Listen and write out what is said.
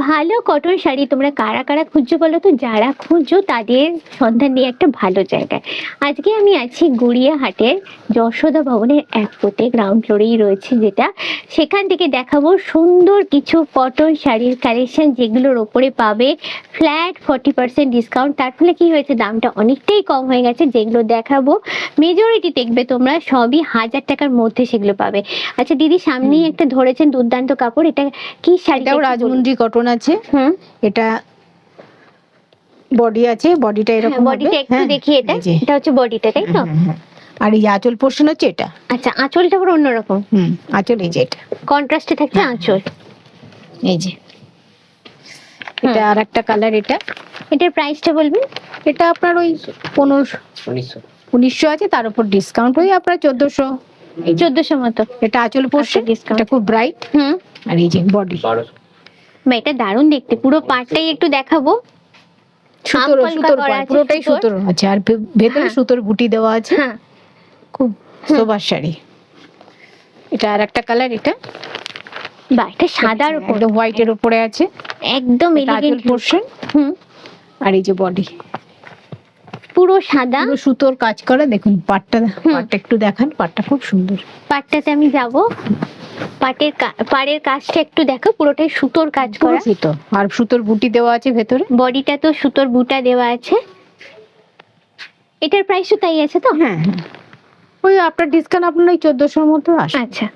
ভালো কটন শাড়ি তোমরা কারা কারা খুঁজছো বলো তো? যারা খুঁজছো তাদের সন্ধান নিয়ে একটা ভালো জায়গায় আজকে আমি আছি গড়িয়াহাটের যশোদা ভবনের এক ফ্লোরে, গ্রাউন্ড ফ্লোরেই রয়েছে যেটা। সেখান থেকে দেখাবো সুন্দর কিছু কটন শাড়ির কালেকশন, যেগুলোর ওপরে পাবে ফ্ল্যাট 40% ডিসকাউন্ট। তার ফলে কি হয়েছে, দামটা অনেকটাই কম হয়ে গেছে। যেগুলো দেখাবো মেজরিটি দেখবে তোমরা সবই 1000 টাকার মধ্যে সেগুলো পাবে। আচ্ছা দিদি, সামনেই একটা ধরেছেন দুর্দান্ত কাপড়, এটা কি শাড়ি? এটাও রাজমুন্ডি কটন আছে। এটা বডি আছে, বডিটা এরকম হবে। বডিটা একটু দেখি, এটা হচ্ছে বডিটা, তাই তো? আর এই আঁচল পোর্শন হচ্ছে এটা। আচ্ছা, আঁচলটা পুরো অন্যরকম। আঁচল এই যে এটা কন্ট্রাস্টে থাকছে আঁচল। এই যে এটা আর একটা কালার। এটার প্রাইসটা বলবেন? এটা আপনার ওই 1900 আছে, তার উপর ডিসকাউন্ট ওই আপনার 1400 মতো। এটা আঁচল পোর্শন, এটা খুব ব্রাইট। আর এই যে বডি, এটা দারুণ দেখতে। পুরো পাটটাই একটু দেখাবো। সুতোর পুরোটাই সুতোর আছে, আর ভেতরে সুতোর বুটি দেওয়া আছে। খুব সোবার শাড়ি। এটা আর একটা কালার। এটা এটা সাদার উপর, একদম হোয়াইটের উপরে আছে, একদম এলিগেন্ট পোর্শন। আর এই যে বডি পুরো সাদা, পুরো সুতোর কাজ করা। দেখুন পাটটা একটু দেখান, পাটটা খুব সুন্দর। পাটটাতে আমি যাব। পাড়ের কাজটা একটু দেখো, পুরোটাই সুতোর কাজ করা, সুতো আর সুতোর বুটি দেওয়া আছে ভেতরে। বডিটা তো সুতোর বুটা দেওয়া আছে। এটার প্রাইসও তাই আছে তো? ওই আপনার ডিসকাউন্ট আপনার ওই 1400 মতো আসে। আচ্ছা।